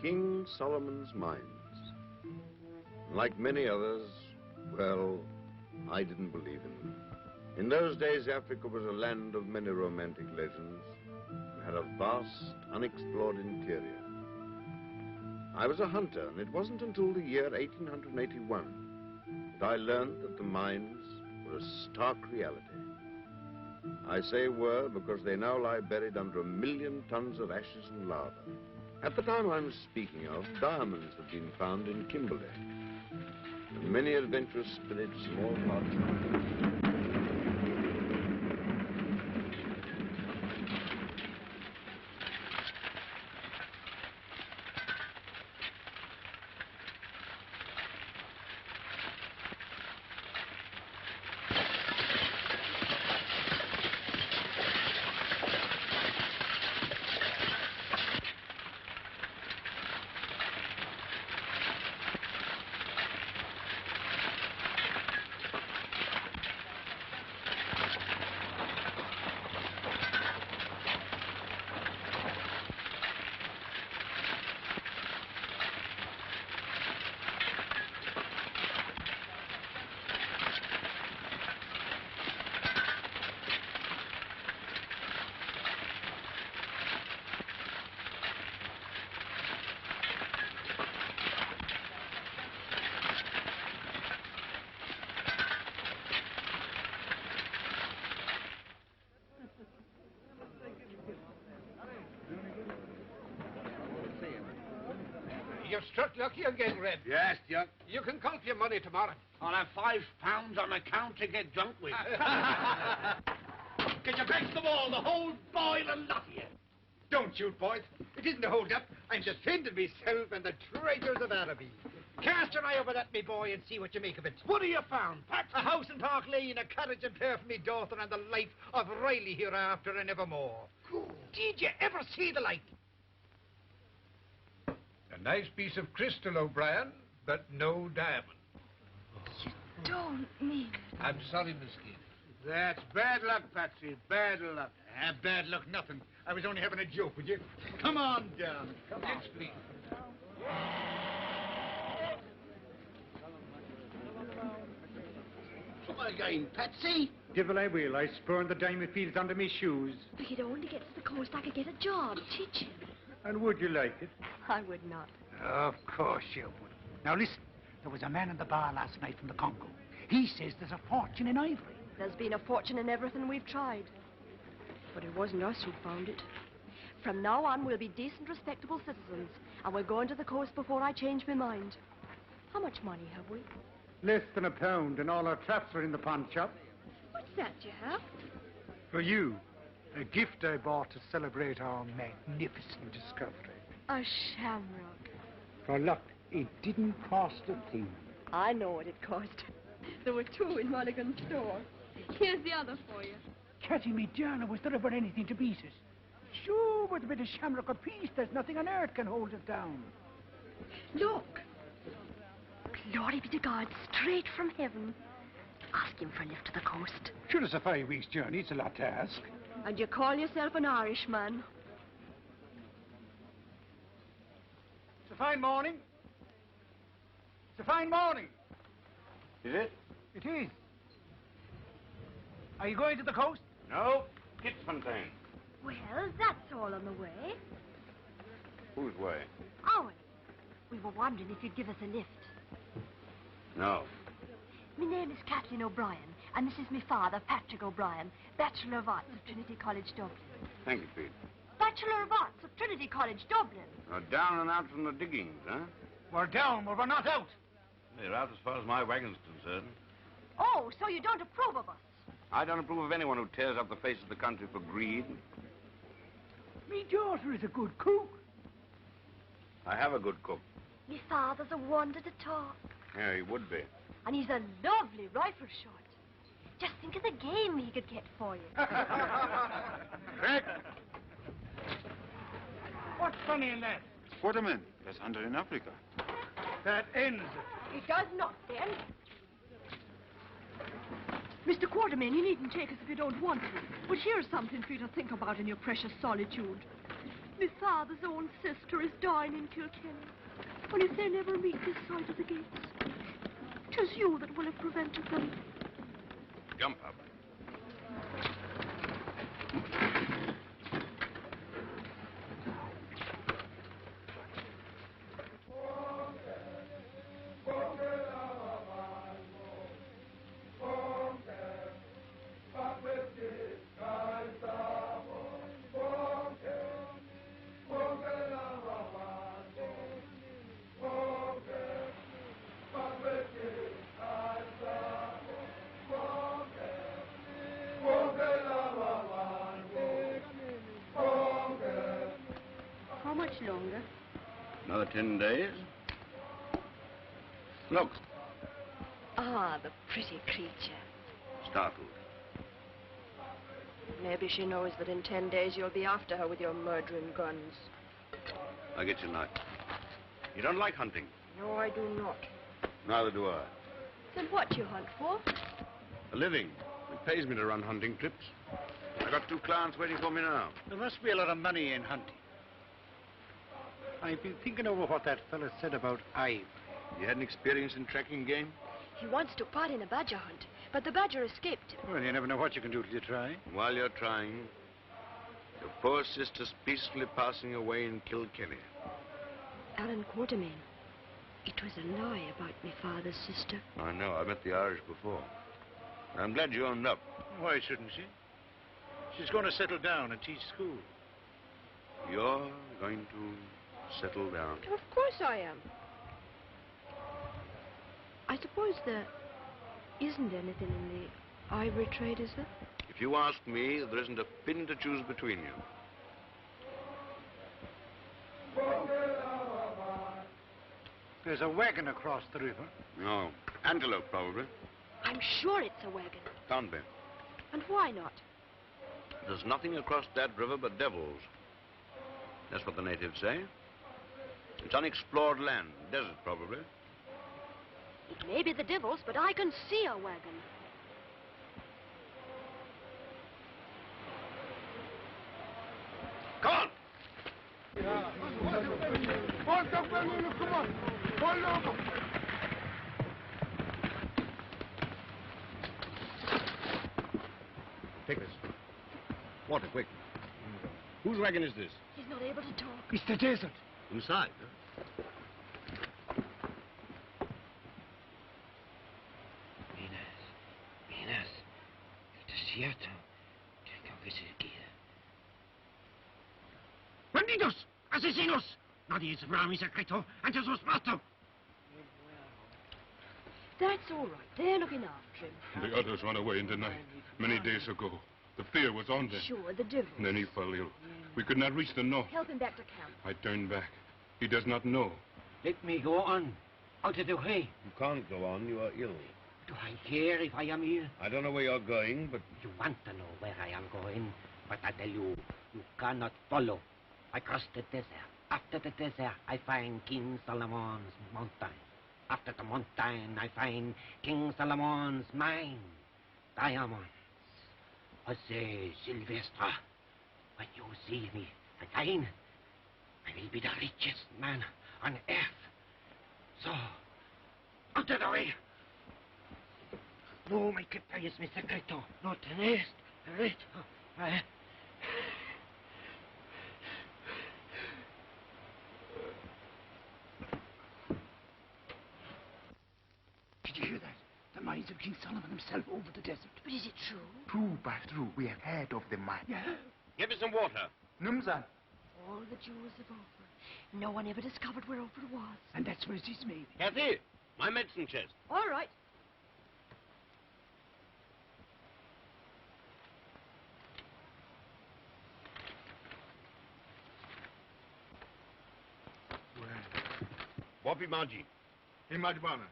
King Solomon's Mines. Like many others, well, I didn't believe in them. In those days, Africa was a land of many romantic legends and had a vast, unexplored interior. I was a hunter, and it wasn't until the year 1881 that I learned that the mines were a stark reality. I say were because they now lie buried under 1 million tons of ashes and lava. At the time I'm speaking of, diamonds had been found in Kimberley, and many adventurous spirits, small and large. You've struck lucky again, Red. Yes, Junk. You can count your money tomorrow. I'll have £5 on account to get drunk with. Get your backs to the wall, the whole boil and lot of you. Don't shoot, boys. It isn't a hold-up. I'm defending myself and the traitors of Araby. Cast your eye over that, me boy, and see what you make of it. What have you found, Pat? A house in Park Lane, a carriage and pair for me daughter, and the life of Riley hereafter and evermore. Did you ever see the like? A nice piece of crystal, O'Brien, but no diamond. You don't mean... I'm sorry, Miss Kid. That's bad luck, Patsy. Bad luck. Bad luck nothing. I was only having a joke with you. Come on down. Come on. Yes, please. Try again, Patsy. Devil I will. I spurned the diamond fields under me shoes. If he'd only get to the coast, I could get a job teaching. And would you like it? I would not. Of course you would. Now listen, there was a man in the bar last night from the Congo. He says there's a fortune in ivory. There's been a fortune in everything we've tried. But it wasn't us who found it. From now on, we'll be decent, respectable citizens, and we're going to the coast before I change my mind. How much money have we? Less than £1, and all our traps are in the pawn shop. What's that you have? For you. A gift I bought to celebrate our magnificent discovery. A shamrock. For luck, it didn't cost a thing. I know what it cost. There were 2 in Mulligan's store. Here's the other for you. Catty me down, was there ever anything to beat it? Sure, with a bit of shamrock apiece, there's nothing on earth can hold it down. Look. Glory be to God, straight from heaven. Ask him for a lift to the coast. Sure, it's a 5 weeks' journey. It's a lot to ask. And you call yourself an Irishman? It's a fine morning. It's a fine morning. Is it? It is. Are you going to the coast? No. Kitfontein. Well, that's all on the way. Whose way? Ours. We were wondering if you'd give us a lift. No. My name is Kathleen O'Brien, and this is my father, Patrick O'Brien, Bachelor of Arts at Trinity College, Dublin. Thank you, Pete. But Bachelor of Arts at Trinity College, Dublin. Down and out from the diggings, huh? We're down, but we're not out. They're out as far as my wagon's concerned. Oh, so you don't approve of us? I don't approve of anyone who tears up the face of the country for greed. Me daughter is a good cook. I have a good cook. Me father's a wonder to talk. Yeah, he would be. And he's a lovely rifle shot. Just think of the game he could get for you. Craig! What's funny in that? Quarterman. That's hunted in Africa. That ends it. It does not, then. Mr. Quartermain, you needn't take us if you don't want to. But here's something for you to think about in your precious solitude. My father's own sister is dying in Kilkenny. And if they never meet this side of the gates, 'tis you that will have prevented them. Jump up. How much longer? Another 10 days. Look, Ah, the pretty creature. startled. Maybe she knows that in 10 days you'll be after her with your murdering guns. I'll get your knife. You don't like hunting? No, I do not. Neither do I. Then what do you hunt for? A living. It pays me to run hunting trips. I got 2 clients waiting for me now. There must be a lot of money in hunting. I've been thinking over what that fellow said about Ive. You had an experience in tracking game? He once took part in a badger hunt, but the badger escaped him. Well, you never know what you can do till you try. While you're trying, your poor sister's peacefully passing away in Kilkenny. Alan Quartermain, it was a lie about my father's sister. I know. I met the Irish before. I'm glad you owned up. Why shouldn't she? She's going to settle down and teach school. You're going to settle down. Of course I am. I suppose there isn't anything in the ivory trade, is there? If you ask me, there isn't a pin to choose between you. There's a wagon across the river. No. Antelope, probably. I'm sure it's a wagon. Can't be. And why not? There's nothing across that river but devils. That's what the natives say. It's unexplored land. Desert, probably. It may be the devils, but I can see a wagon. Come on! Come on. Hold over. Take this. Water, quick. Whose wagon is this? He's not able to talk. It's the desert. Inside, huh? Minas, esto es cierto. Tengo que seguir. ¡Bandidos! ¡Asesinos! Nadie sabrá mi secreto antes os mato. That's all right. They're looking after him. The others ran away in the night, many days ago. The fear was on them. Sure, the devils. And then he fell ill. We could not reach the north. Help him back to camp. I turned back. He does not know. Let me go on. Out of the way. You can't go on. You are ill. Do I care if I am ill? I don't know where you're going, but... You want to know where I am going, but I tell you, you cannot follow. I cross the desert. After the desert, I find King Solomon's mountain. After the mountain, I find King Solomon's mine. Diamonds. I say, Sylvester, when you see me again, I will be the richest man on earth. So, out of the way. No me quites mi secreto. No tenés derecho. Did you hear that? The mines of King Solomon himself over the desert. But is it true? True, by true. We have heard of the man. Yeah. Give me some water. Numzan, All the jewels of Ophir. No one ever discovered where Ophir was. And that's where it is made. Kathy, my medicine chest. All right. Wapi Maji. Imajbana.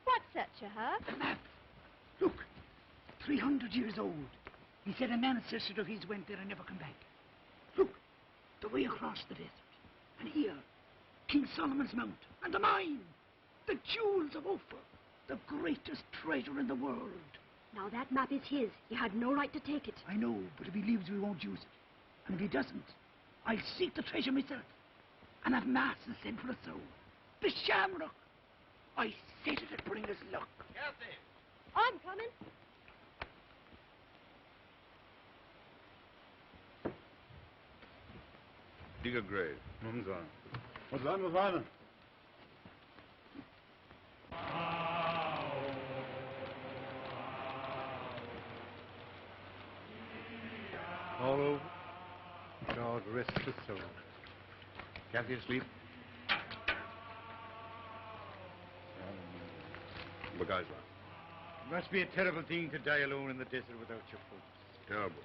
What's that you have? The map. Look, 300 years old. He said an ancestor of his went there and never come back. Look, the way across the desert. And here, King Solomon's Mount. And the mine. The jewels of Ophir. The greatest treasure in the world. Now that map is his. He had no right to take it. I know, but if he leaves, we won't use it. And if he doesn't, I'll seek the treasure myself. And have mass and send for a soul. The shamrock. I said it'd bring us luck. Kathy. I'm coming. Dig a grave. What's that, my father? All over. God rest his soul. Kathy asleep? Bagajla. It must be a terrible thing to die alone in the desert without your folks. Terrible.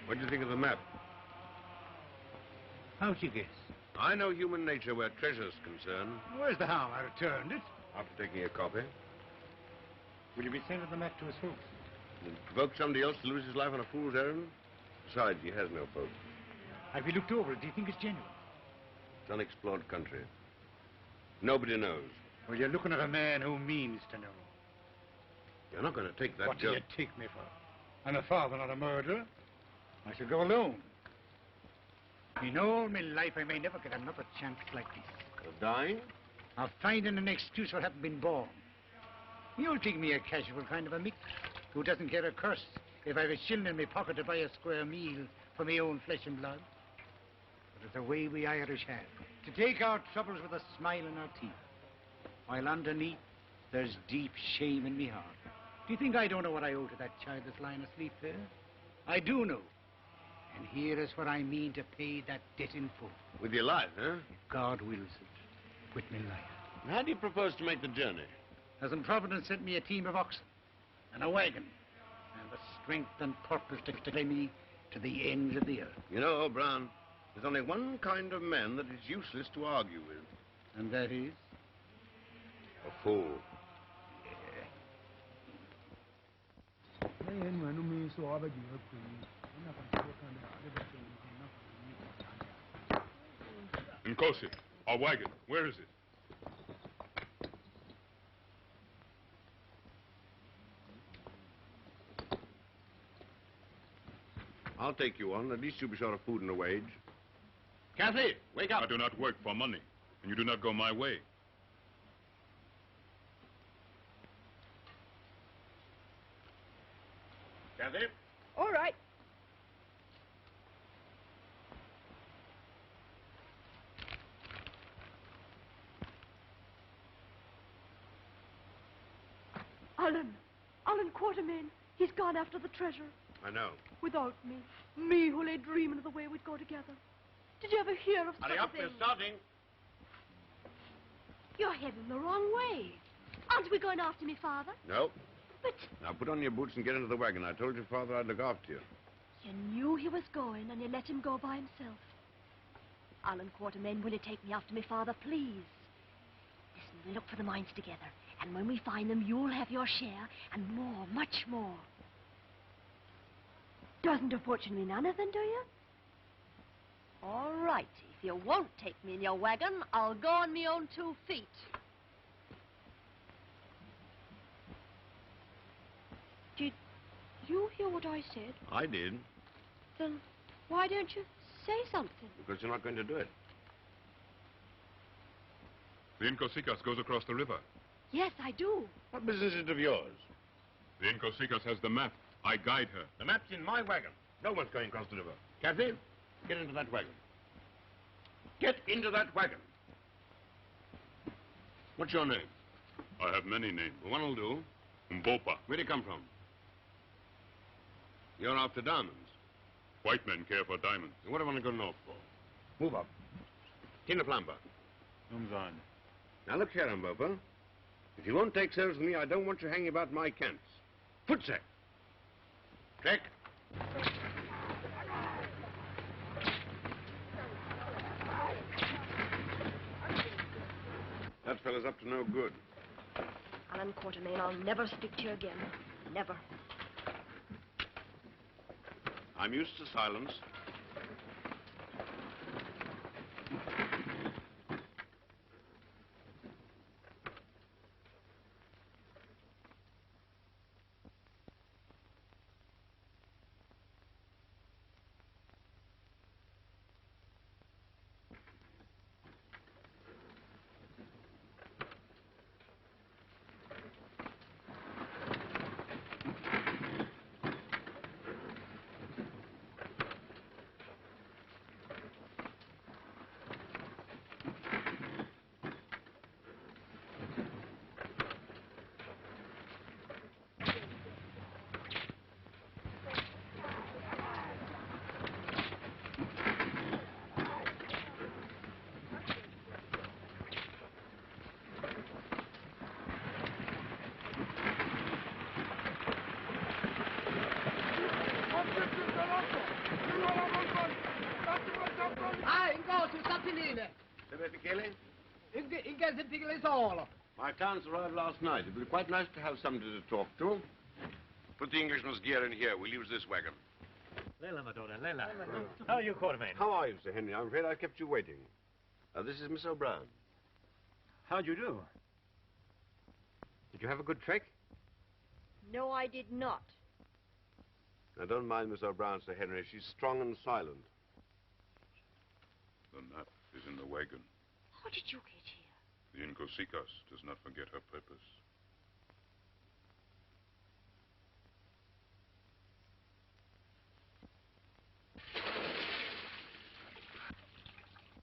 What do you think of the map? How'd you guess? I know human nature where treasure's concerned. Where's the harm? I returned it. After taking a copy. Will you be sending the map to his folks? Will it provoke somebody else to lose his life on a fool's errand? Besides, he has no folks. Have you looked over it? Do you think it's genuine? It's unexplored country. Nobody knows. Well, you're looking at a man who means to know. You're not going to take that What do job. you take me for? I'm a father, not a murderer. I shall go alone. In all my life, I may never get another chance like this. Of dying? Of finding an excuse for having been born. You'll think me a casual kind of a mick who doesn't care a curse if I've a shilling in my pocket to buy a square meal for my own flesh and blood. But it's the way we Irish have. To take our troubles with a smile in our teeth. While underneath, there's deep shame in me heart. Do you think I don't know what I owe to that child that's lying asleep there? I do know. And here is what I mean to pay that debt in full. With your life, huh? God wills it. With me life. How do you propose to make the journey? Hasn't Providence sent me a team of oxen and a wagon and the strength and purpose to carry me to the ends of the earth? You know, Brown, there's only one kind of man that is useless to argue with. And that is? A fool. Nkosi, our wagon. Where is it? I'll take you on. At least you'll be short of food and a wage. Kathy, wake up. I do not work for money, and you do not go my way. Kathy? All right. Alan Quartermain. He's gone after the treasure. I know. Without me. Me who lay dreaming of the way we'd go together. Did you ever hear of such Hurry a up, thing? we're starting. You're heading the wrong way. Aren't we going after me, Father? No. But Now put on your boots and get into the wagon. I told your father I'd look after you. you knew he was going and you let him go by himself. Alan Quartermain, will you take me after me, Father, please? Listen, we'll look for the mines together. And when we find them, you'll have your share and more, much more. Doesn't a fortune mean anything, do you? All right. If you won't take me in your wagon, I'll go on me own 2 feet. Did you hear what I said? I did. Then why don't you say something? Because you're not going to do it. The Inkosikas goes across the river. Yes, I do. What business is it of yours? The Inkosikas has the map. I guide her. The map's in my wagon. No one's going across the river. Kathy, get into that wagon. Get into that wagon. What's your name? I have many names. Well, one will do. Mbopa. Where do you come from? You're after diamonds. White men care for diamonds. And what am I going to know for? Move up. Tina Plumber. Comes on. Now look here, Umbopa. If you won't take service with me, I don't want you hanging about my camps. Foot sec. Check. That fellow's up to no good. Alan Quartermain, I'll never speak to you again. Never. I'm used to silence. My accounts arrived last night. It would be quite nice to have somebody to talk to. Put the Englishman's gear in here. We'll use this wagon. Leila, my daughter, Leila. How are you, Quartermain? How are you, Sir Henry? I'm afraid I kept you waiting. This is Miss O'Brien. How'd you do? Did you have a good trek? No, I did not. Now, don't mind Miss O'Brien, Sir Henry. She's strong and silent. The nut is in the wagon. How did you get here? The Incosikas does not forget her purpose.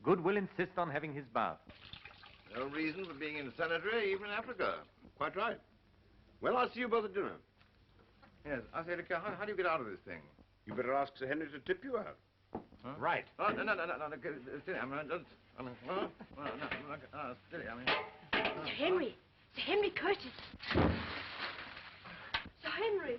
Good will insist on having his bath. No reason for being insanitary, even in Africa. Quite right. Well, I'll see you both at dinner. Yes, I say, look, how do you get out of this thing? You better ask Sir Henry to tip you out. Huh? Right. Oh, no, steady, I mean, steady, I mean... Sir Henry! Sir Henry Curtis! Sir Henry!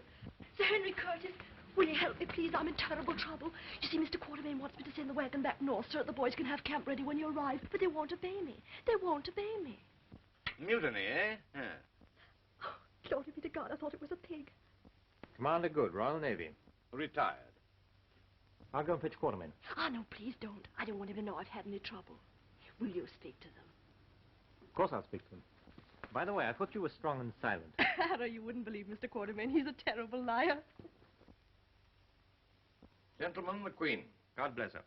Sir Henry Curtis! Will you help me, please? I'm in terrible trouble. You see, Mr. Quartermain wants me to send the wagon back north so that the boys can have camp ready when you arrive, but they won't obey me. They won't obey me. Mutiny, eh? Yeah. Oh, glory be to God, I thought it was a pig. Commander Good, Royal Navy. Retired. I'll go and fetch Quartermain. Ah, no, please don't. I don't want him to know I've had any trouble. Will you speak to them? Of course I'll speak to them. By the way, I thought you were strong and silent. Harry, you wouldn't believe Mr. Quartermain. He's a terrible liar. Gentlemen, the Queen. God bless her.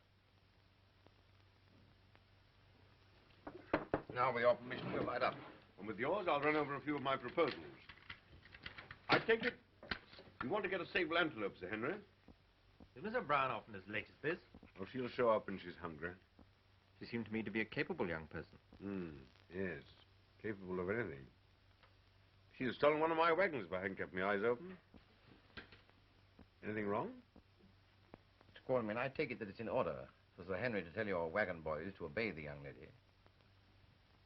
Now, with your permission, we'll light up. And with yours, I'll run over a few of my proposals. I take it you want to get a sable antelope, Sir Henry? Is Miss O'Brien often as late as this? Oh, she'll show up when she's hungry. She seemed to me to be a capable young person. Yes. Capable of anything. She'd have stolen one of my wagons if I hadn't kept my eyes open. Anything wrong? Mr. Quartermain, I take it that it's in order for Sir Henry to tell your wagon boys to obey the young lady.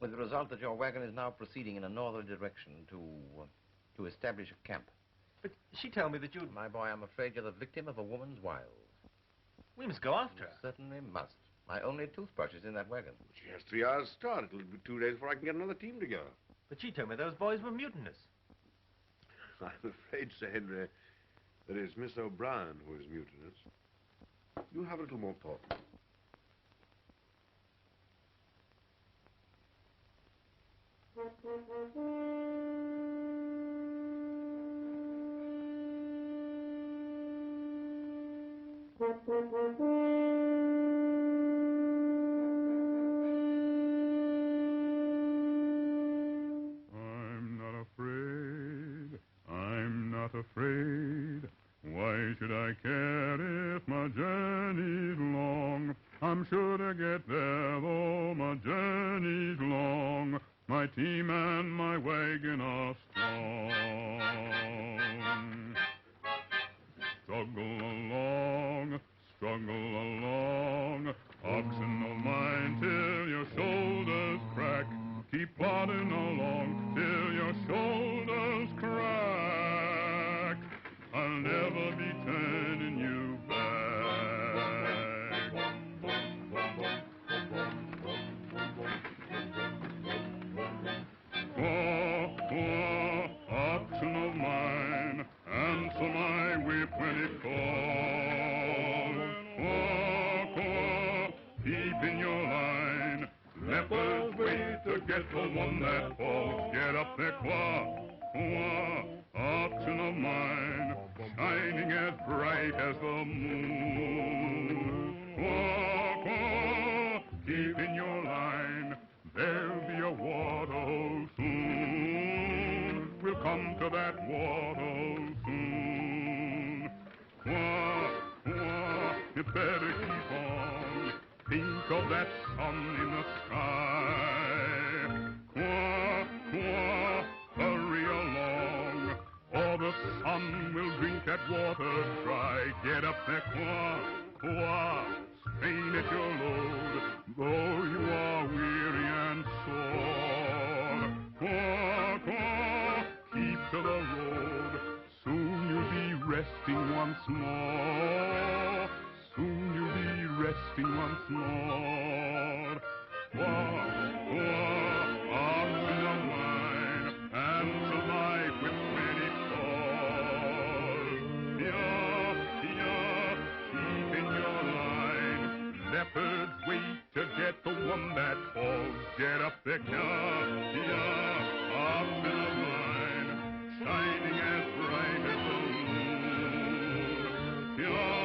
With the result that your wagon is now proceeding in a northerly direction to establish a camp. But she told me that you'd... My boy, I'm afraid you're the victim of a woman's wiles. We must go after her. Certainly must. My only toothbrush is in that wagon. She has 3 hours start. It'll be 2 days before I can get another team together. But she told me those boys were mutinous. I'm afraid, Sir Henry, that it's Miss O'Brien who is mutinous. You have a little more port. I'm not afraid. Why should I care if my journey's long? I'm sure to get there, though my journey's long. My team and my wagon are strong. Struggle struggle along. Oxen of mine till your shoulders crack. Keep plodding along till your shoulders crack. I'll never be turning you back. Quaw, quaw, oxen of mine, answer my whip when it calls. Quaw, quaw, keep in your line. Leopards wait to get the one that falls. Get up there, quaw, quaw, oxen of mine, shining as bright as the moon. Quaw, quaw, keep in your line. There'll be a waterhole soon. We'll come to that waterhole soon. Quaw, quaw, you better keep on. Think of that sun in the sky. Quaw, quaw, hurry along, or the sun will drink that water dry. Get up there, quaw, quaw, strain at your load, though you are weary and sore. Quaw, quaw, keep to the road, soon you'll be resting once more. Soon you'll be resting once more. Quaw, quaw, oxen of mine, answer my whip when it calls. Yah, yah, keep in your line. Leopards wait to get the one that falls. Get up there, yah, yah, oxen of mine, shining as bright as the moon. Yah,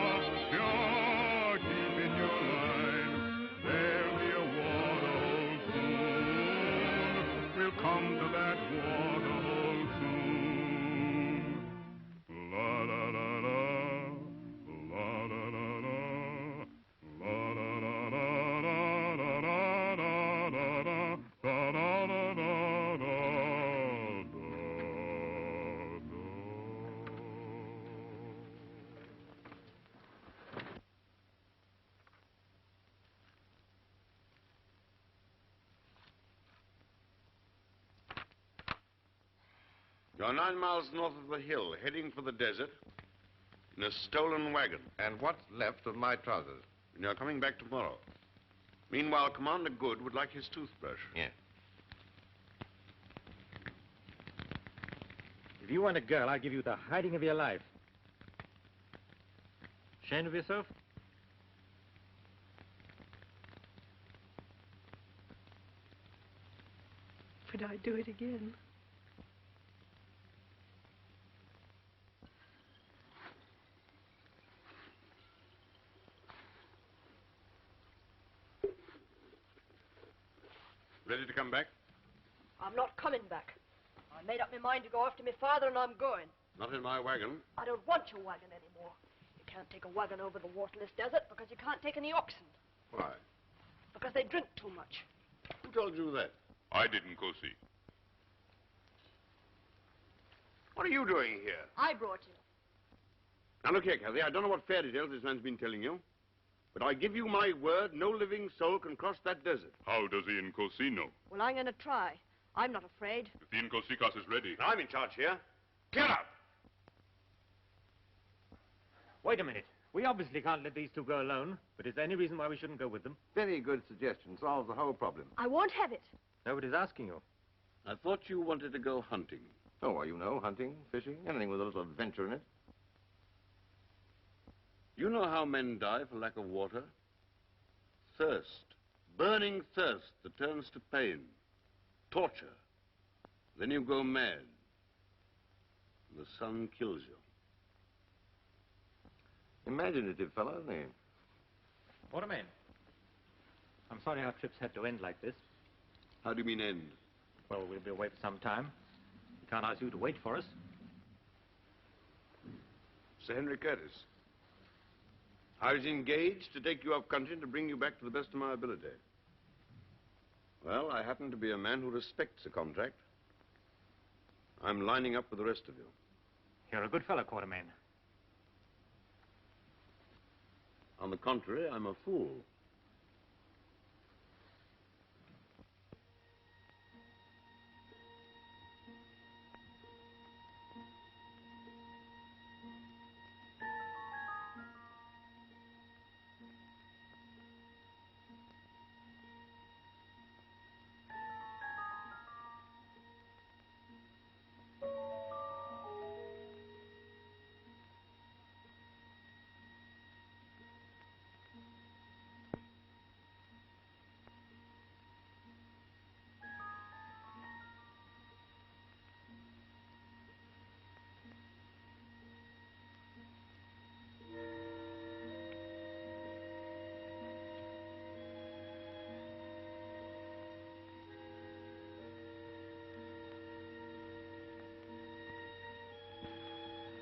come to that waterhole soon. La da da da, la da da da, la da da da da da da da da da da da da You're 9 miles north of the hill, heading for the desert in a stolen wagon. And what's left of my trousers? And you're coming back tomorrow. Meanwhile, Commander Good would like his toothbrush. Yes. If you want a girl, I'll give you the hiding of your life. Ashamed of yourself? Would I do it again? Ready to come back? I'm not coming back. I made up my mind to go after my father, and I'm going. Not in my wagon. I don't want your wagon anymore. You can't take a wagon over the waterless desert because you can't take any oxen. Why? Because they drink too much. Who told you that? I didn't go see. What are you doing here? I brought you. Now, look here, Kathy. I don't know what fairy tales this man's been telling you, but I give you my word, no living soul can cross that desert. How does the Nkosi know? Well, I'm going to try. I'm not afraid. If the Nkosikas is ready. I'm in charge here. Get up! Wait a minute. We obviously can't let these two go alone, but is there any reason why we shouldn't go with them? Very good suggestion. Solves the whole problem. I won't have it. Nobody's asking you. I thought you wanted to go hunting. Oh, well, you know, hunting, fishing, anything with a little adventure in it. You know how men die for lack of water? Thirst. Burning thirst that turns to pain. Torture. Then you go mad. And the sun kills you. Imaginative fellow, isn't he? Waterman. I'm sorry our trips had to end like this. How do you mean end? Well, we'll be away for some time. We can't ask you to wait for us. Sir Henry Curtis. I was engaged to take you up country and to bring you back to the best of my ability. Well, I happen to be a man who respects a contract. I'm lining up with the rest of you. You're a good fellow, Quartermain. On the contrary, I'm a fool.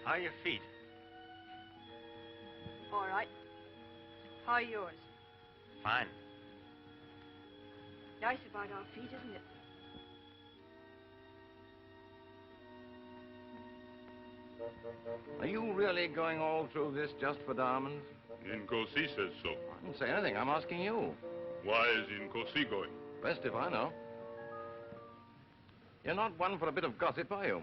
How are your feet? All right. How are yours? Fine. Nice about our feet, isn't it? Are you really going all through this just for diamonds? Inkosi says so. I didn't say anything. I'm asking you. Why is Inkosi going? Best if I know. You're not one for a bit of gossip, are you?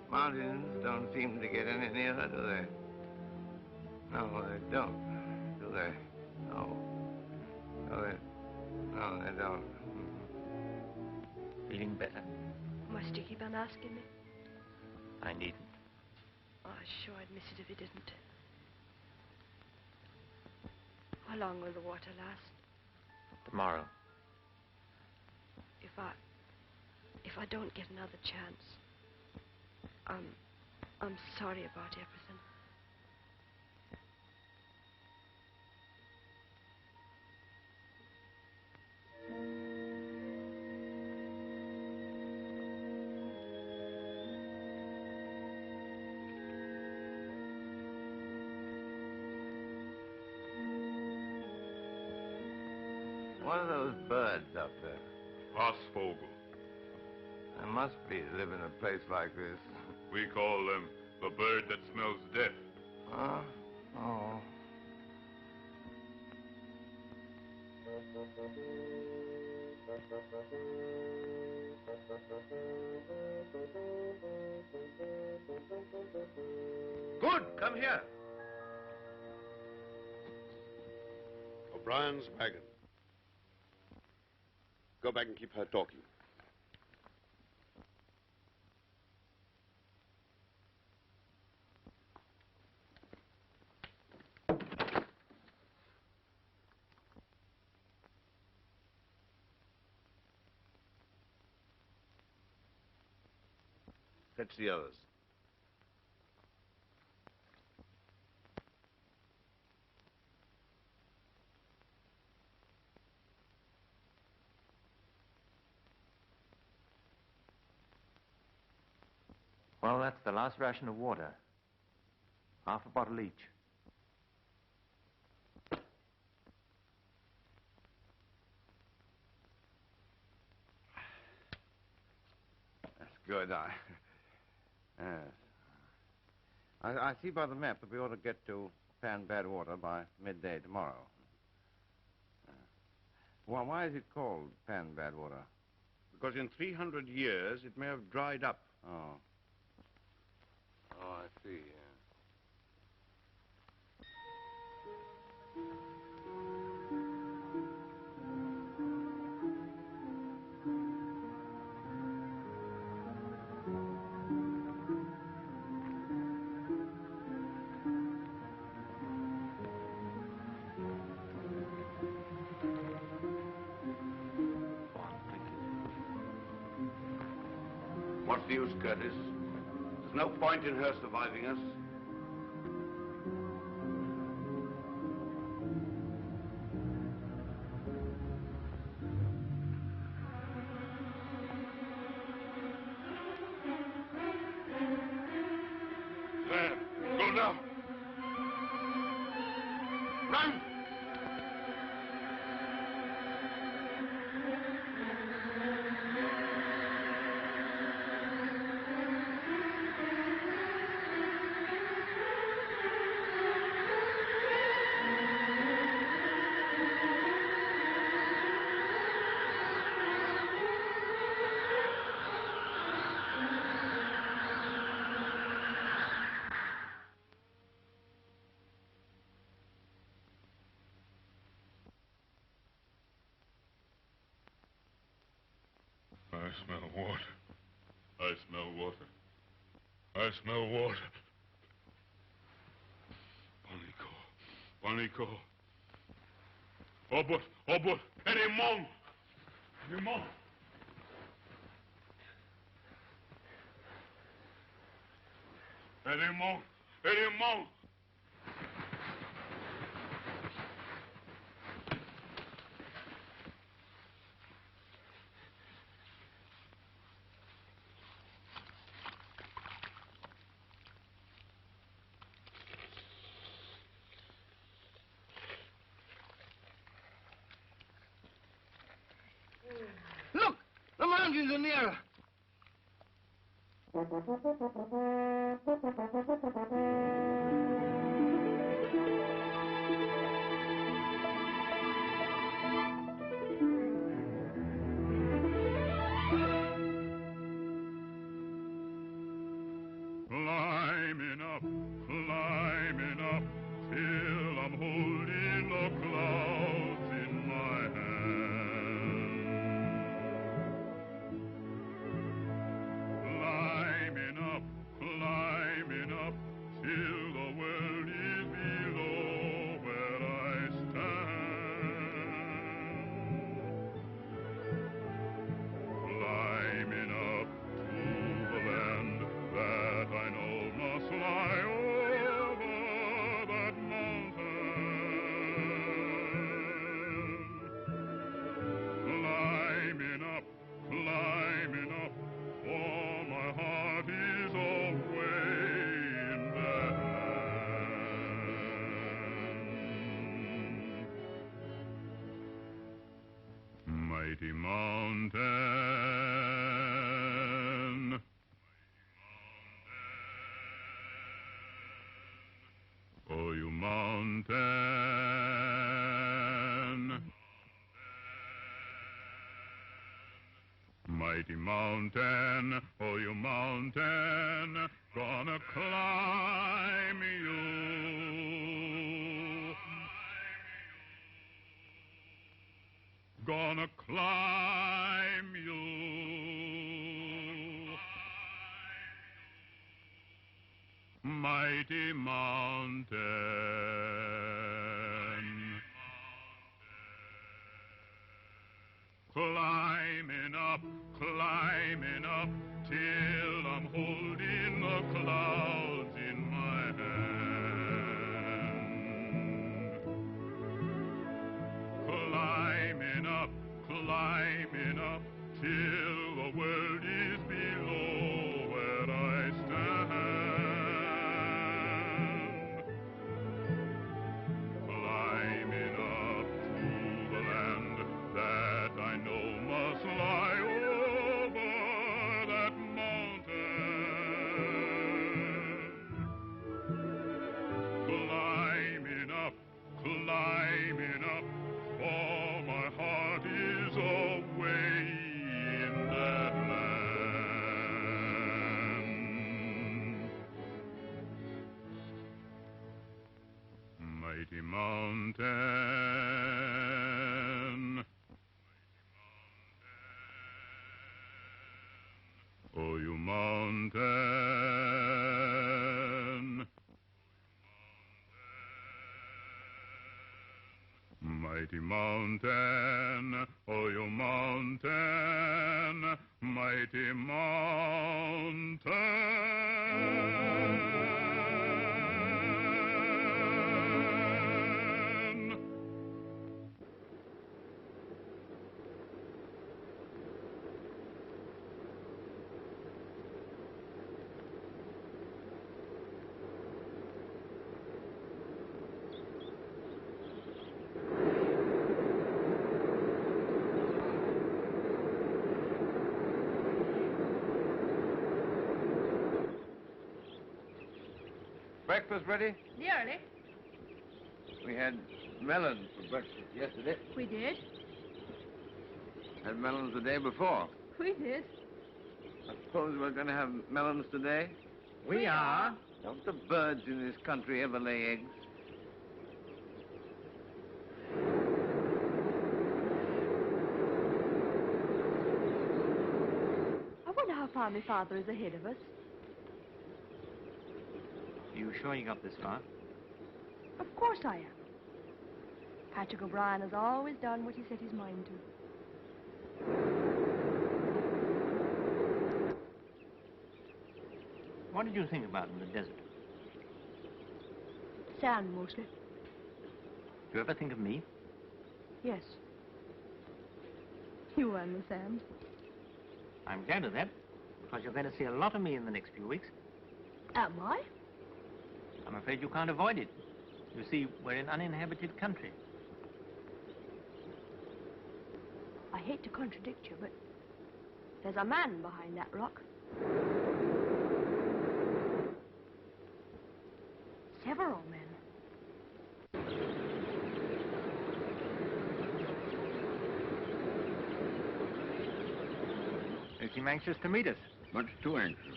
Mountains don't seem to get any nearer, do they? No, they don't, do they? No. No, they don't. Feeling better? Must you keep on asking me? I needn't. Oh, sure, I'd miss it if you didn't. How long will the water last? Tomorrow. If I don't get another chance, I'm sorry about everything. What are those birds up there? Asvogel. They must be live in a place like this. We call them the bird that smells death. Huh? Oh. Good, come here. O'Brien's wagon. Go back and keep her talking. Fetch the others. Well, that's the last ration of water. Half a bottle each. That's good. I see by the map that we ought to get to Pan Badwater by midday tomorrow. Well, why is it called Pan Badwater? Because in 300 years, it may have dried up. Oh. Oh, I see, yeah. Not the use, Curtis. There's no point in her surviving us. There. Go now. Run! I smell water. I smell water. I smell water. Panico. Obot. Erimon. Look! The mountains are nearer. Climbing up, till I'm holding the clouds in my hand. Climbing up, till the world is below where I stand. Climbing up to the land that I know must lie over that mountain. Climbing up, for my heart is away in that land. Mighty mountain. Oh, you mountain. Mighty mountain, oh, you mountain, gonna climb you. Gonna climb you. Mighty mountain. Climbing up, till I'm holding the clouds in my hand. Climbing up, till the world is below where I stand. Climbing up to the land that I know must lie over that mountain. Climbing up, for my heart is away in that land. Mighty mountain. Oh, you mountain. Mighty mountain, oh, you mountain, mighty mountain. Breakfast ready? Nearly. We had melons for breakfast yesterday. We did. Had melons the day before. We did. I suppose we're going to have melons today? We are. Don't the birds in this country ever lay eggs? I wonder how far my father is ahead of us. Are you sure you got this far? Of course I am. Patrick O'Brien has always done what he set his mind to. What did you think about in the desert? Sand, mostly. Do you ever think of me? Yes. You and the sand. I'm glad of that, because you're going to see a lot of me in the next few weeks. Am I? I'm afraid you can't avoid it. You see, we're in uninhabited country. I hate to contradict you, but there's a man behind that rock. Several men. They seem anxious to meet us. Much too anxious.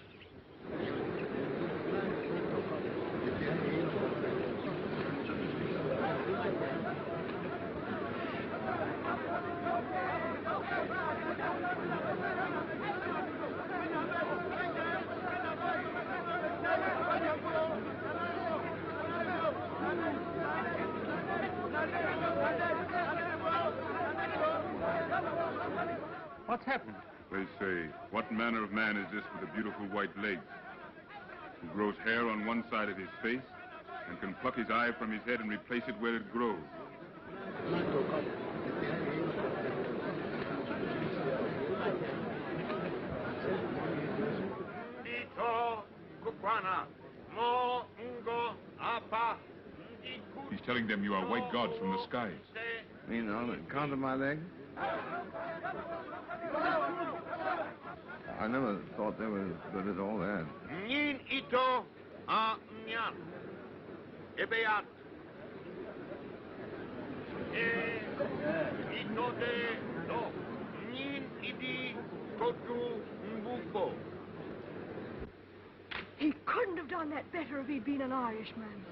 What's happened? They say, what manner of man is this with the beautiful white legs, who grows hair on one side of his face and can pluck his eye from his head and replace it where it grows? He's telling them you are white gods from the skies. Mean on the count of my legs? I never thought they were as good as all that. Nin ito a nyan. Ebeat. Ito de do. Nin idi kotu mbuko. He couldn't have done that better if he'd been an Irishman.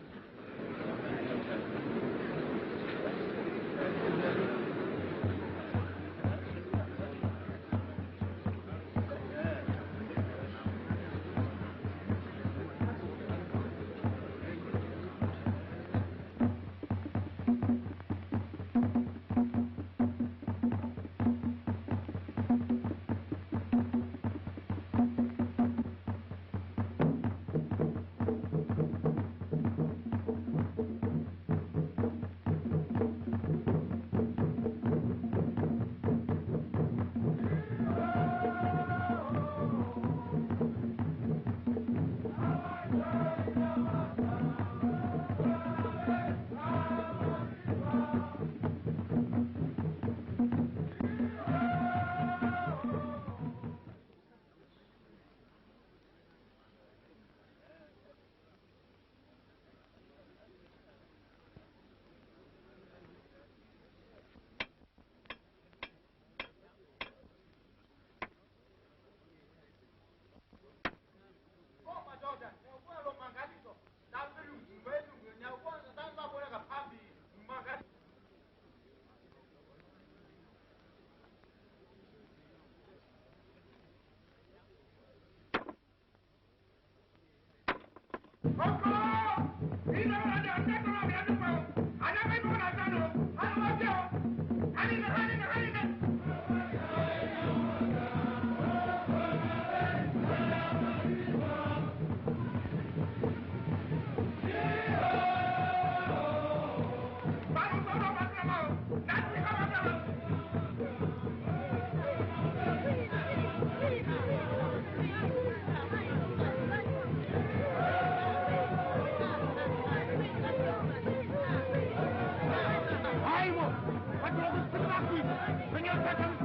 Bring your weapons!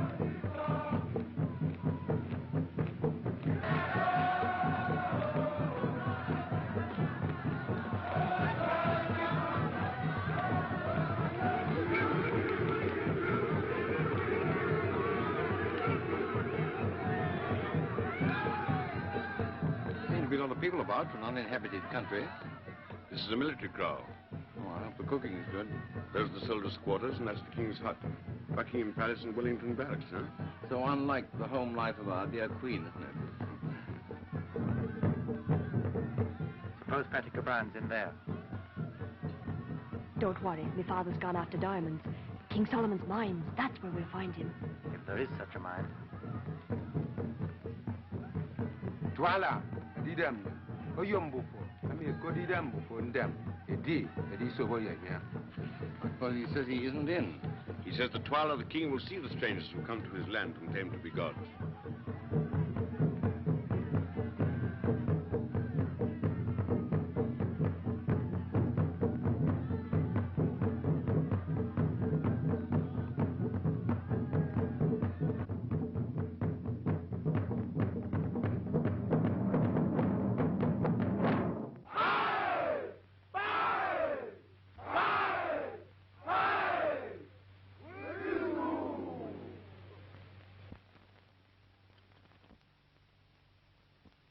Seems to be a lot of people about from an uninhabited country. This is a military kraal. Oh, I hope the cooking is good. Those are the soldiers' quarters, and that's the King's hut. Buckingham Palace and Wellington Barracks, huh? So unlike the home life of our dear Queen, isn't it? Suppose Patrick O'Brien's in there. Don't worry, my father's gone after diamonds. King Solomon's mines, that's where we'll find him. If there is such a mine. Twala, Didam, Oyumbufo. I mean, go Didam before them. Edi so here. Well, he says he isn't in. He says the Twala, the king, will see the strangers who come to his land and claim to be gods.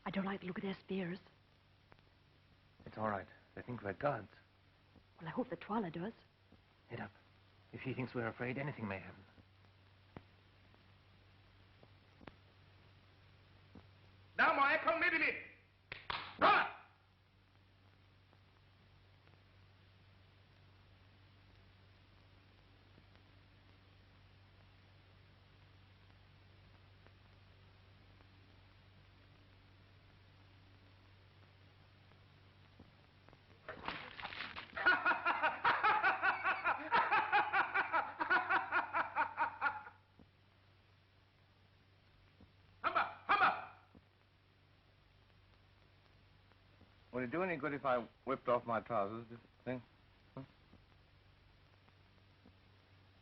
I don't like the look of their spears. It's all right. They think we're gods. Well, I hope the Twala does. Head up. If he thinks we're afraid, anything may happen. Now, my come with me. Run! Would it do any good if I whipped off my trousers, do you think?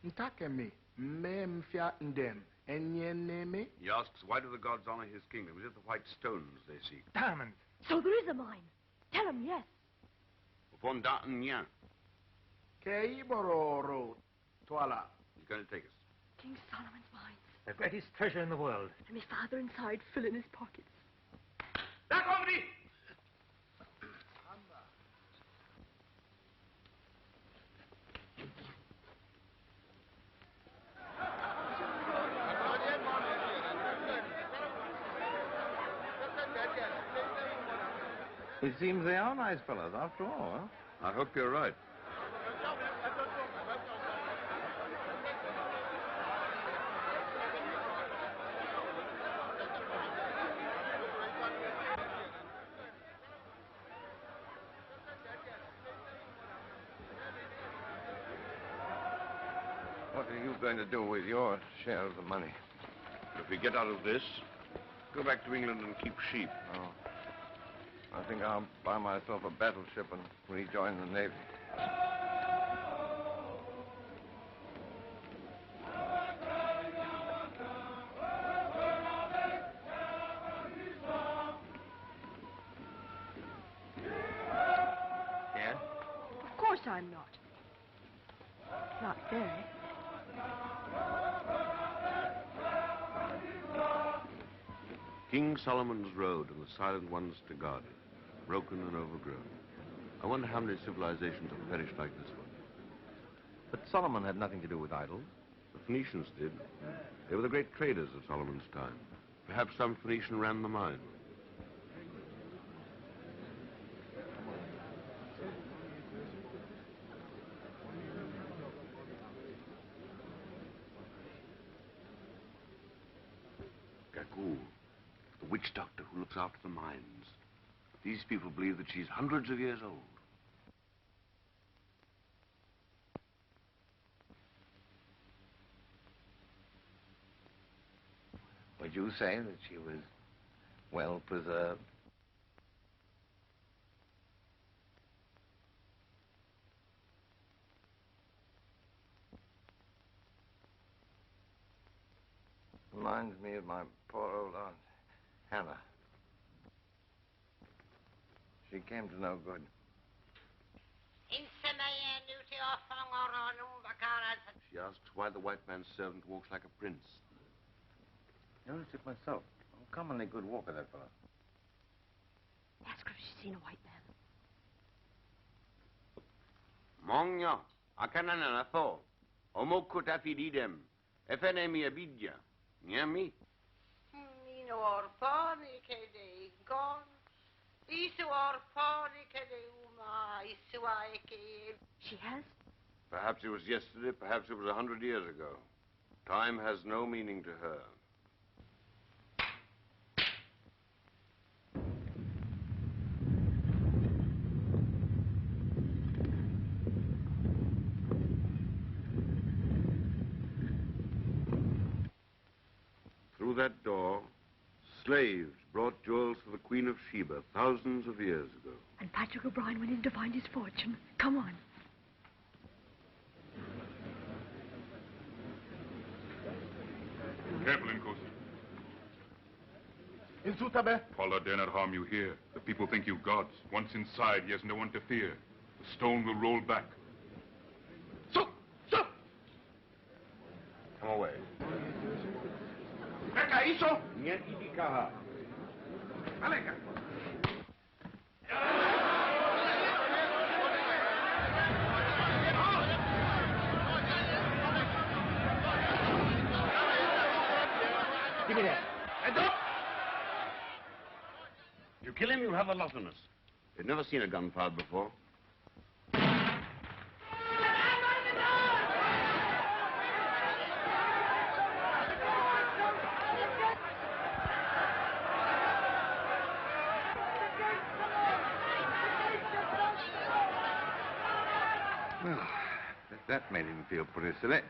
Ntakemi, mem fiatendem, enyeneme. He asks, why do the gods honor his kingdom? Is it the white stones they seek? Diamonds! So there is a mine. Tell him yes. Upon D'Artagnan. Keibororo, Twala. He's going to take us. King Solomon's mines. The greatest treasure in the world. And my father inside filling his pockets. That company! It seems they are nice fellows, after all, huh? I hope you're right. What are you going to do with your share of the money? If we get out of this, go back to England and keep sheep. Oh. I think I'll buy myself a battleship and rejoin the Navy. Yeah? Of course I'm not. Not very. King Solomon's Road and the silent ones to guard it, broken and overgrown. I wonder how many civilizations have perished like this one. But Solomon had nothing to do with idols. The Phoenicians did. They were the great traders of Solomon's time. Perhaps some Phoenician ran the mine. Gaumont, the witch doctor who looks after the mines. These people believe that she's hundreds of years old. Would you say that she was well preserved? reminds me of my poor old aunt, Hannah. She came to no good. She asks why the white man's servant walks like a prince. Noticed it myself. Uncommonly good walker, that fellow. Ask her if she's seen a white man. Mongya, akanana na tho. Omoku tafididem. Efenemi abidja. Nyami. Nino orponi kede gon. Isu orponi kede uma. Isu aike. She has? Perhaps it was yesterday, perhaps it was 100 years ago. Time has no meaning to her. Through that door, slaves brought jewels for the Queen of Sheba thousands of years ago. And Patrick O'Brien went in to find his fortune. Come on. Careful, Inkosi. In Sutabe? Paula dare not harm you here. The people think you gods. Once inside, he has no one to fear. The stone will roll back. So! Come away. Eka iso! Nyetikaha. Aleka! Give me that. Heads up! You kill him, you'll have a lot on us. You've never seen a gun fired before. Well, that made him feel pretty silly.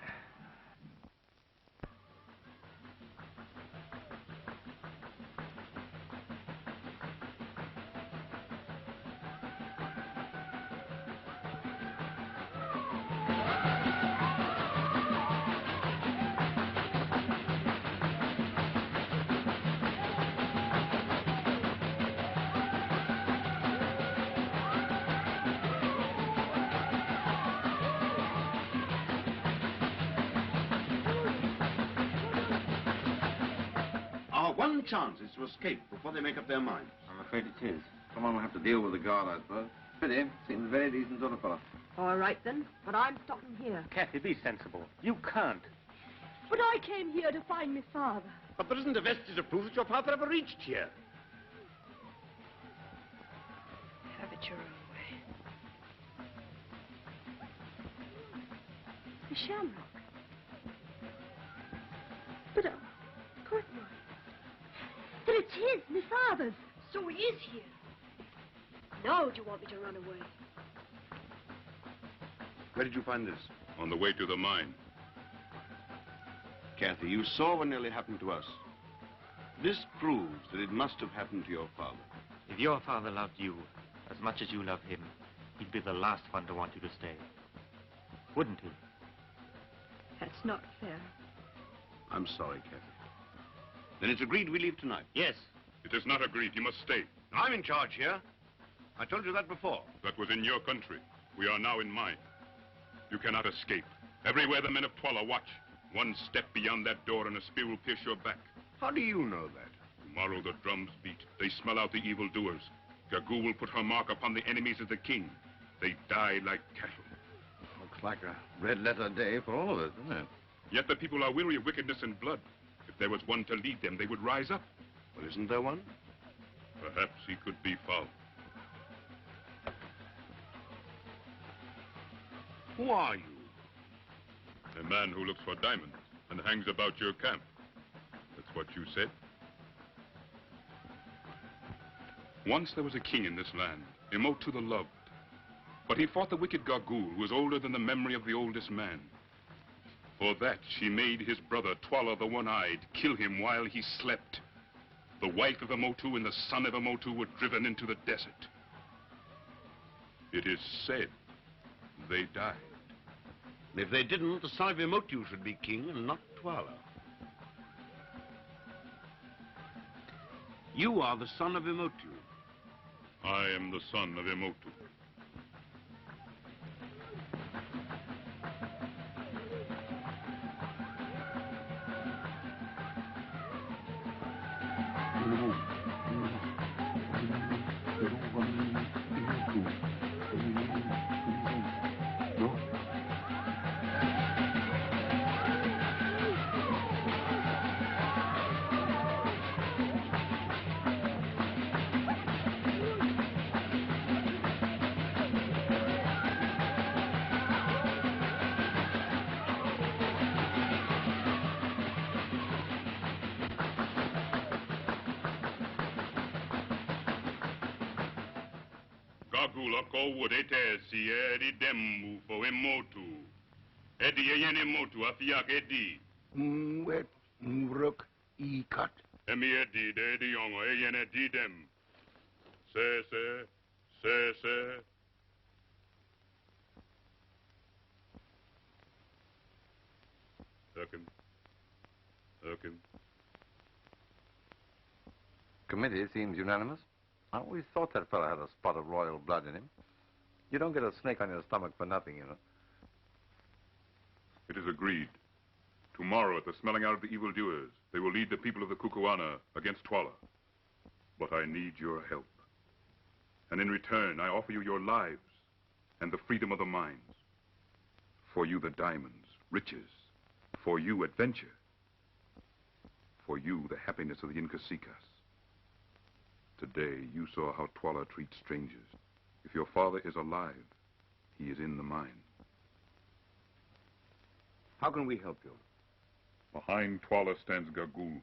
Our one chance is to escape before they make up their minds. I'm afraid it is. Someone will have to deal with the guard, I suppose. Pity. Seems a very decent sort of fellow. All right, then. But I'm stopping here. Kathy, be sensible. You can't. But I came here to find my father. But there isn't a vestige of proof that your father ever reached here. Have it your own way. The shamrock. But, of course not. But it's his, my father's. So he is here. Now do you want me to run away? Where did you find this? On the way to the mine. Kathy, you saw what nearly happened to us. This proves that it must have happened to your father. If your father loved you as much as you love him, he'd be the last one to want you to stay. Wouldn't he? That's not fair. I'm sorry, Kathy. Then it's agreed we leave tonight. Yes. It is not agreed. You must stay. I'm in charge here. I told you that before. That was in your country. We are now in mine. You cannot escape. Everywhere the men of Twala watch. One step beyond that door and a spear will pierce your back. How do you know that? Tomorrow the drums beat. They smell out the evildoers. Gagu will put her mark upon the enemies of the king. They die like cattle. Looks like a red-letter day for all of us, doesn't it? Yet the people are weary of wickedness and blood. If there was one to lead them, they would rise up. Well, isn't there one? Perhaps he could be found. Who are you? A man who looks for diamonds and hangs about your camp. That's what you said. Once there was a king in this land, Imotu the Loved. But he fought the wicked Gagu, who was older than the memory of the oldest man. For that, she made his brother, Twala the One-Eyed, kill him while he slept. The wife of Imotu and the son of Imotu were driven into the desert. It is said they died. If they didn't, the son of Imotu should be king and not Twala. You are the son of Imotu. I am the son of Imotu. Ko would etesi edi demu for Imotu. Edi yen Imotu afiak edi. Wet mruk ikat. Emi edi de yongo yen edi dem. Se. Hurkin. Committee seems unanimous. I always thought that fellow had a spot of royal blood in him. You don't get a snake on your stomach for nothing, you know. It is agreed. Tomorrow, at the smelling out of the evildoers, they will lead the people of the Kukuana against Twala. But I need your help. And in return, I offer you your lives and the freedom of the mines. For you, the diamonds, riches. For you, adventure. For you, the happiness of the Inkasikas. Today, you saw how Twala treats strangers. If your father is alive, he is in the mine. How can we help you? Behind Twala stands Gagul.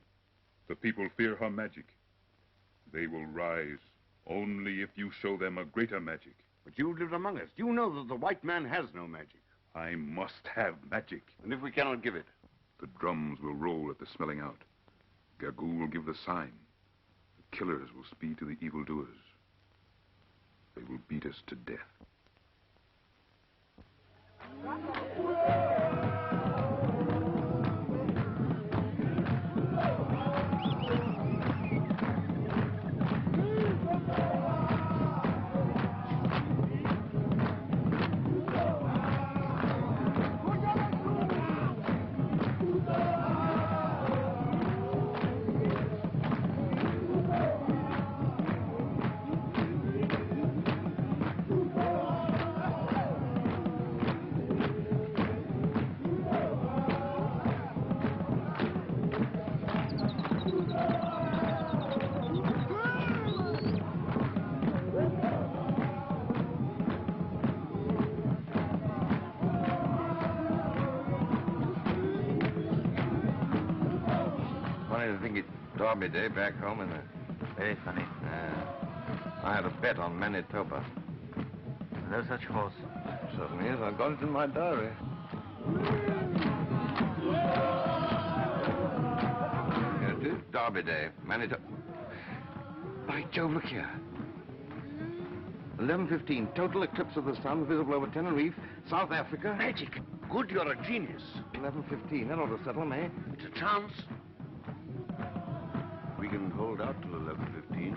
The people fear her magic. They will rise only if you show them a greater magic. But you've lived among us. You know that the white man has no magic. I must have magic. And if we cannot give it? The drums will roll at the smelling out. Gagul will give the sign. The killers will speed to the evildoers. They will beat us to death. Derby Day back home in the... Very funny. I had a bet on Manitoba. No such horse. Certainly is. I've got it in my diary. Here it is. Derby Day. Manitoba. By Jove, look here. 11:15. Total eclipse of the sun visible over Tenerife, South Africa. Magic. Good, you're a genius. 11:15. That ought to settle them, eh? It's a chance. We can hold out till 11:15.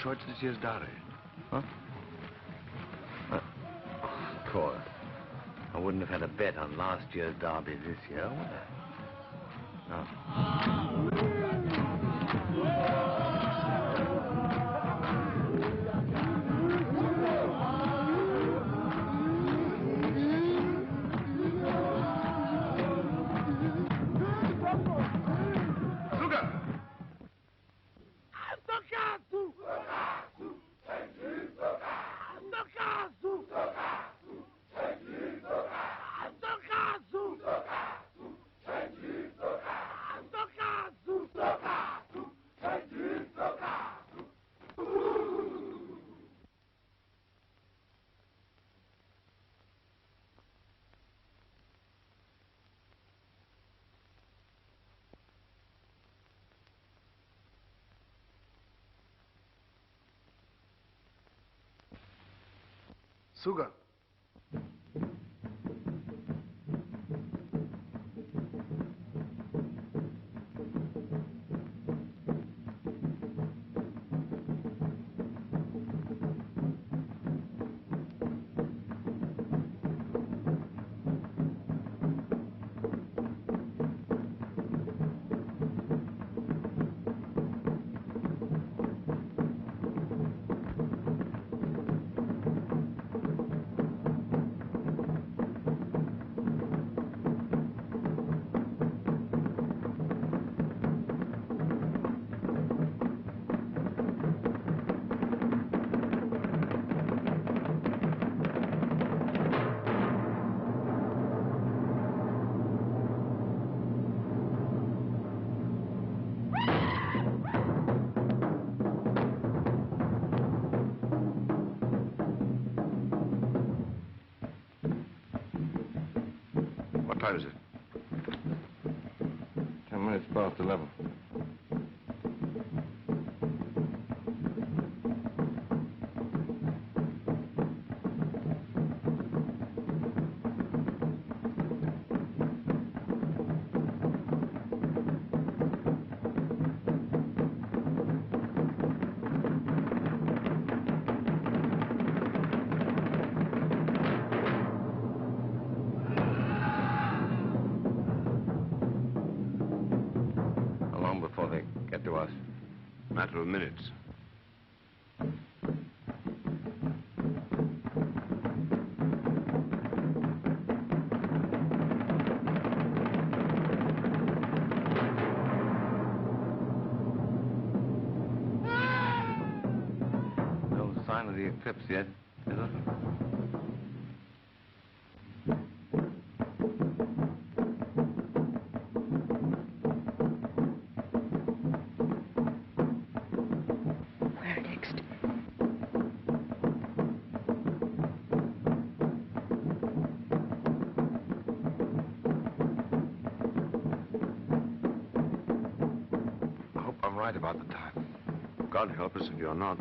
Short this year's diary. Huh? Of course. I wouldn't have had a bet on last year's derby this year, would I? No. Sugar. What time is it? 10 minutes past 11. Before they get to us? Matter of minutes. No sign of the eclipse yet, is there? Right about the time. God help us if you're not.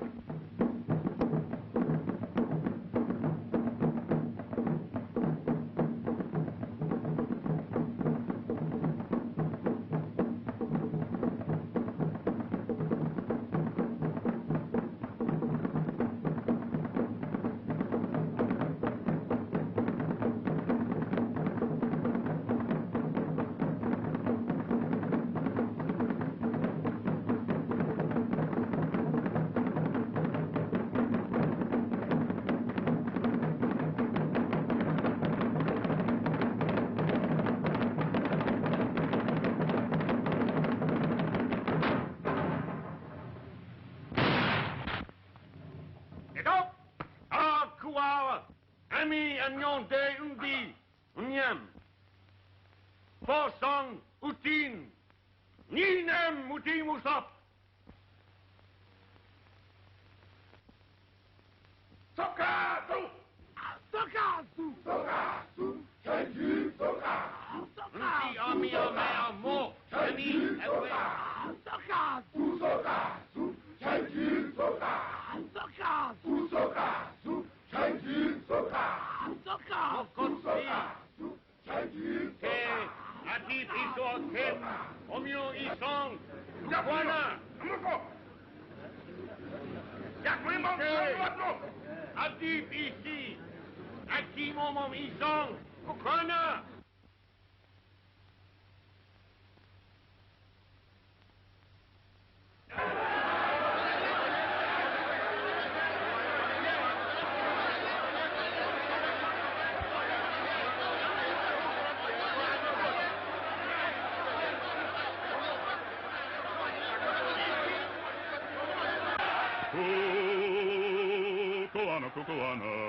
Cocoana,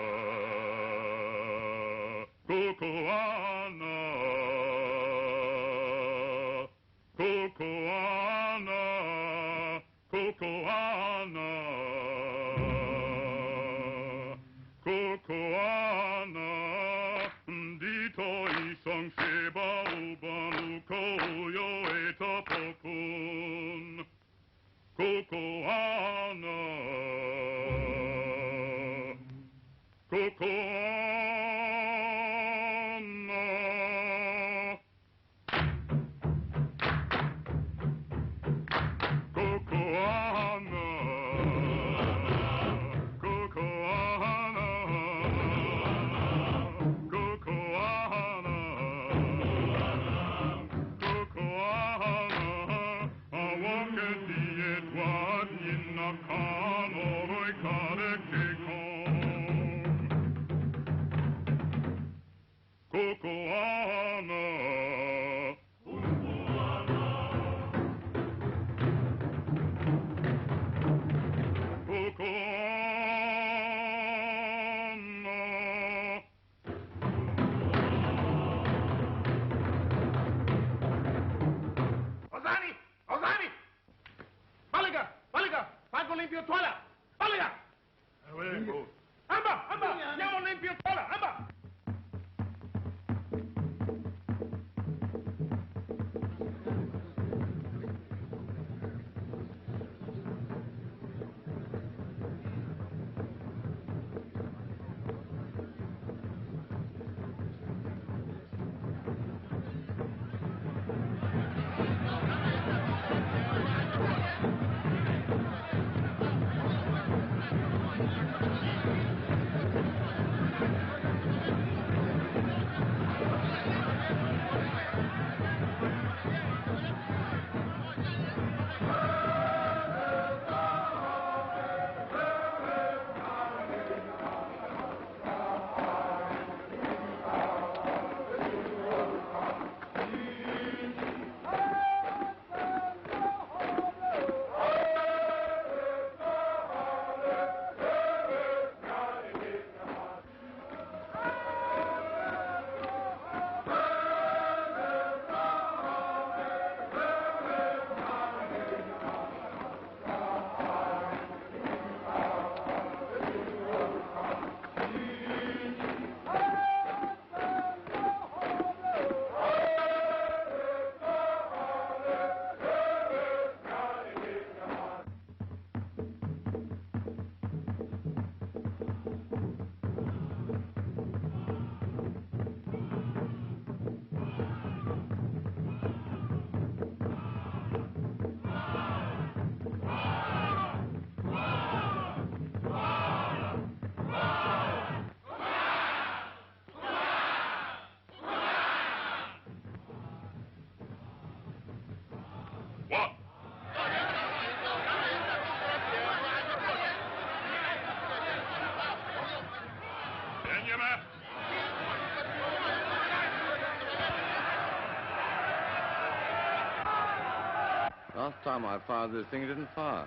Last time I fired this thing, it didn't fire.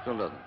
Still doesn't.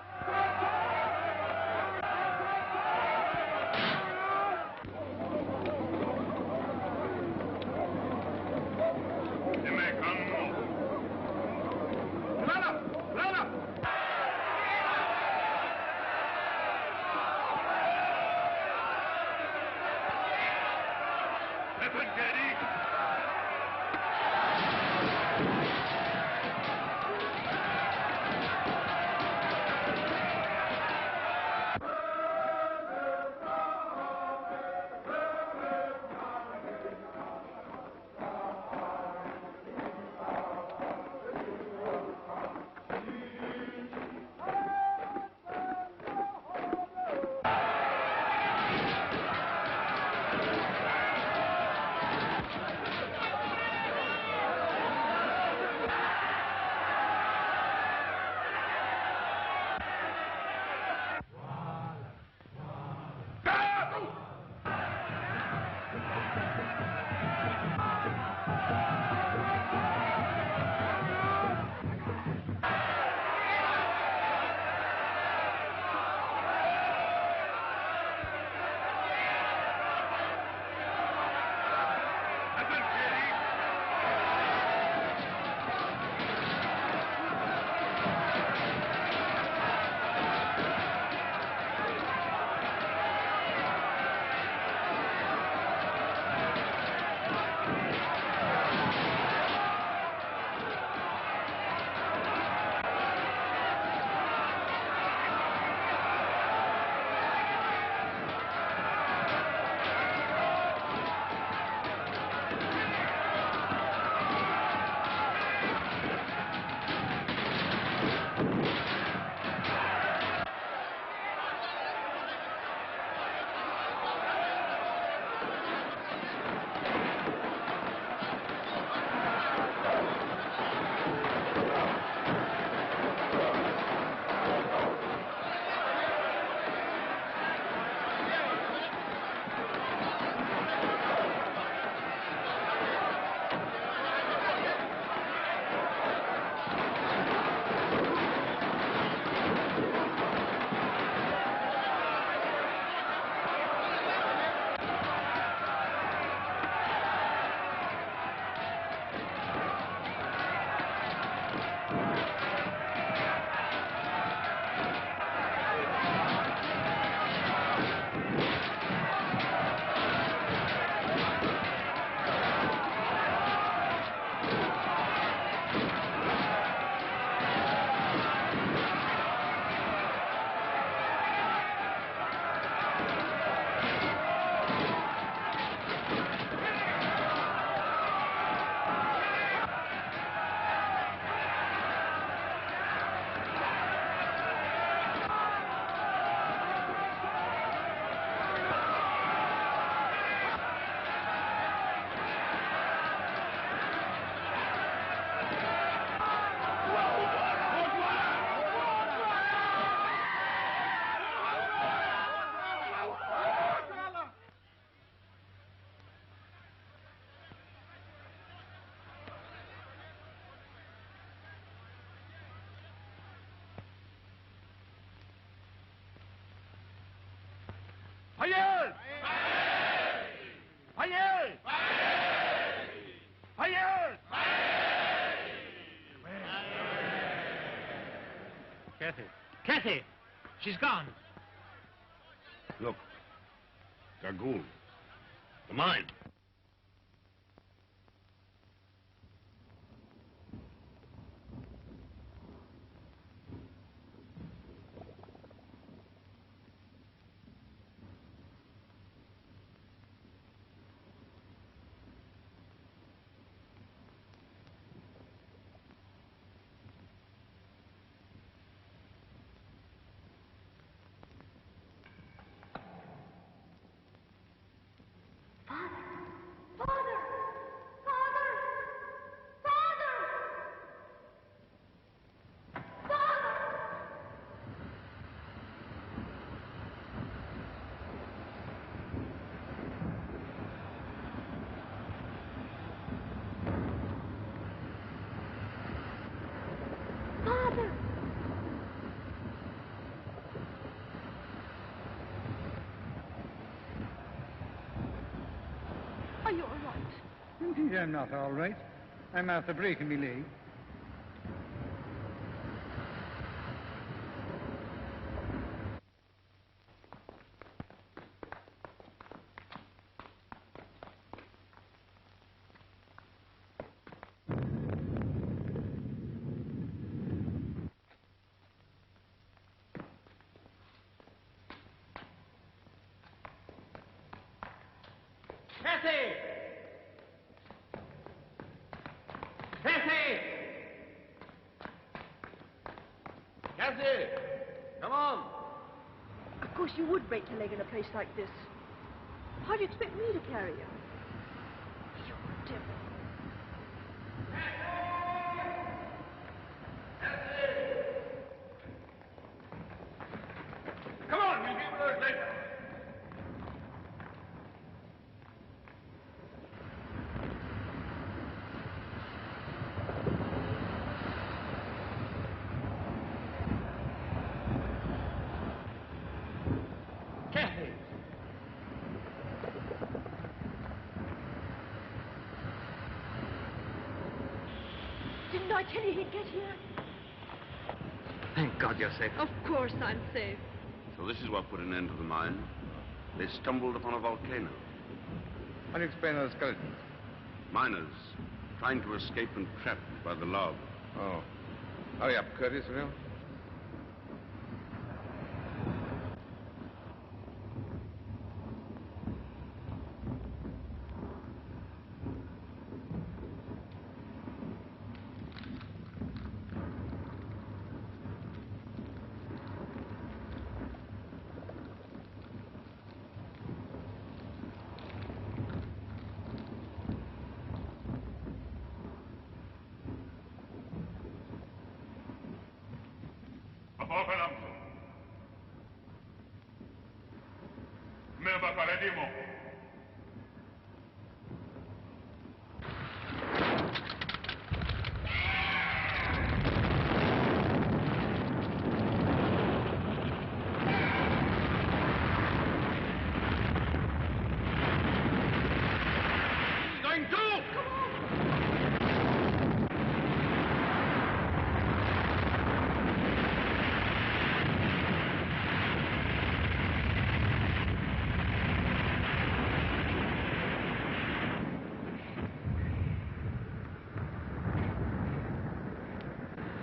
Hayır! Hayır! Hayır! Kathy. Kathy! She's gone. Look. Dragoon. The mine. Father. Indeed, I'm not all right. I'm after breaking my leg. Of course you would break your leg in a place like this. How do you expect me to carry you? You devil. Come on, we'll be with us later. Didn't I tell you he'd get here? Thank God you're safe. Of course I'm safe. So this is what put an end to the mine. They stumbled upon a volcano. How do you explain those skeletons? Miners trying to escape and trapped by the lava. Oh. Hurry up, Curtis, will you?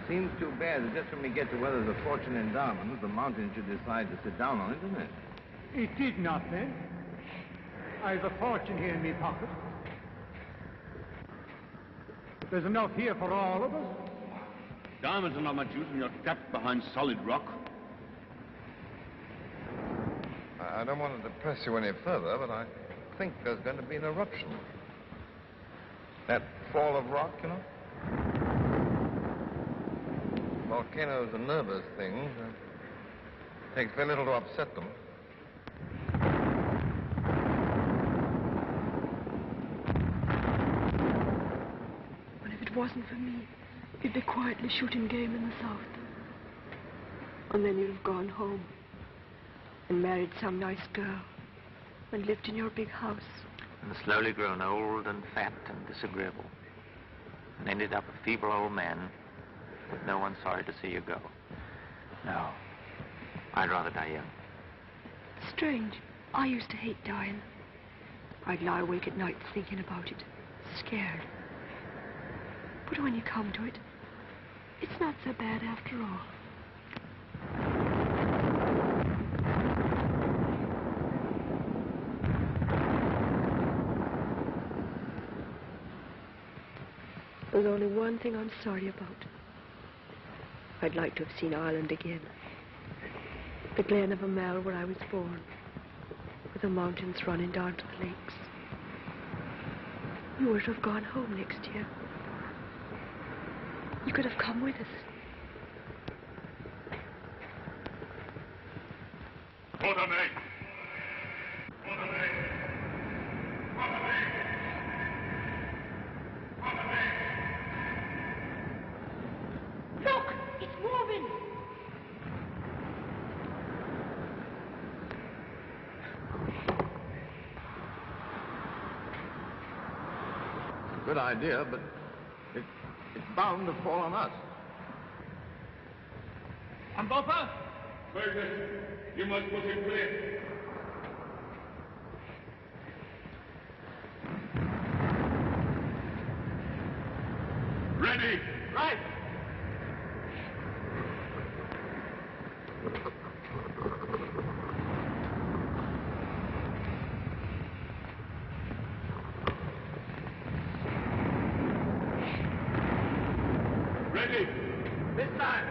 Seems too bad that just when we get to where there's a fortune in diamonds, the mountain should decide to sit down on it, doesn't it? It did not, then. I've a fortune here in my pocket. There's enough here for all of us. Diamonds are not much use when you're trapped behind solid rock. I don't want to depress you any further, but I think there's going to be an eruption. That fall of rock, you know? Volcanoes are nervous things. It takes very little to upset them. But if it wasn't for me, you'd be quietly shooting game in the south. And then you'd have gone home and married some nice girl and lived in your big house. And slowly grown old and fat and disagreeable. And ended up a feeble old man with no one sorry to see you go. No, I'd rather die young. Strange. I used to hate dying. I'd lie awake at night thinking about it, scared. But when you come to it, it's not so bad after all. There's only one thing I'm sorry about. I'd like to have seen Ireland again. The glen of Amel where I was born, with the mountains running down to the lakes. You were to have gone home next year. You could have come with us. Look! It's moving! good idea, but it's bound to fall on us. Ambopa? Burgess, you must put him clear. Ready! Right! Ready! This time!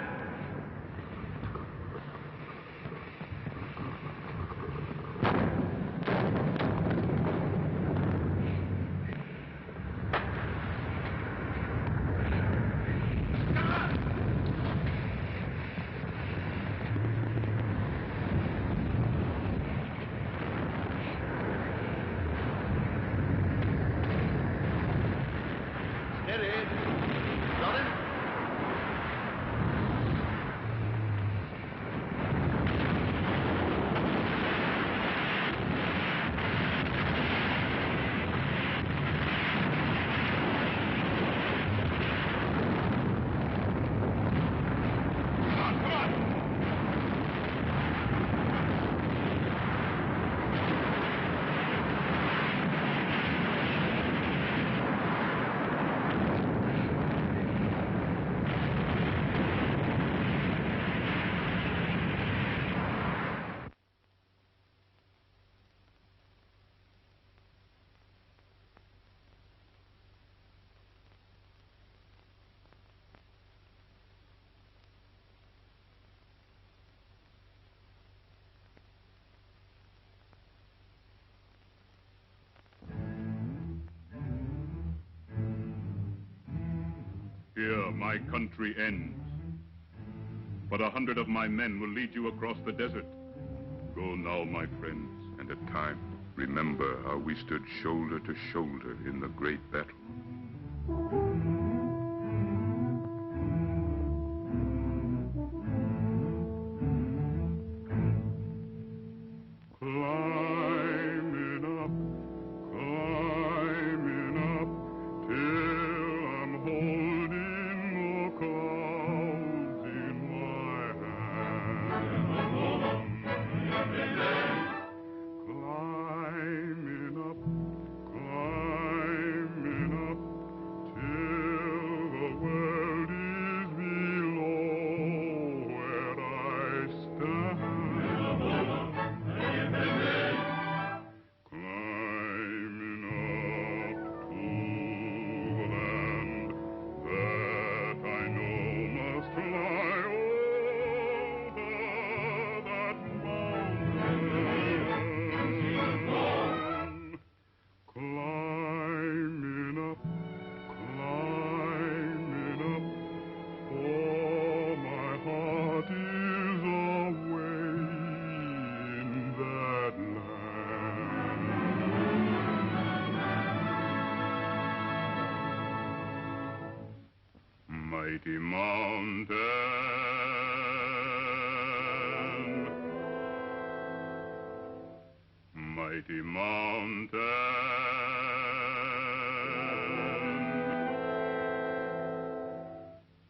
Here my country ends. But 100 of my men will lead you across the desert. Go now, my friends, and at time, remember how we stood shoulder to shoulder in the great battle. Climbing up, till I'm holding the clouds in my hand. Climbing up, till the world is below where I stand. Climbing up to the land that I know must lie over that mountain. Climbing up, for my heart is away in that land. Mighty mountain, mighty mountain,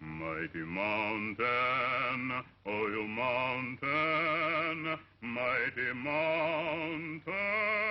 mighty mountain, oh you mountain, mighty mountain.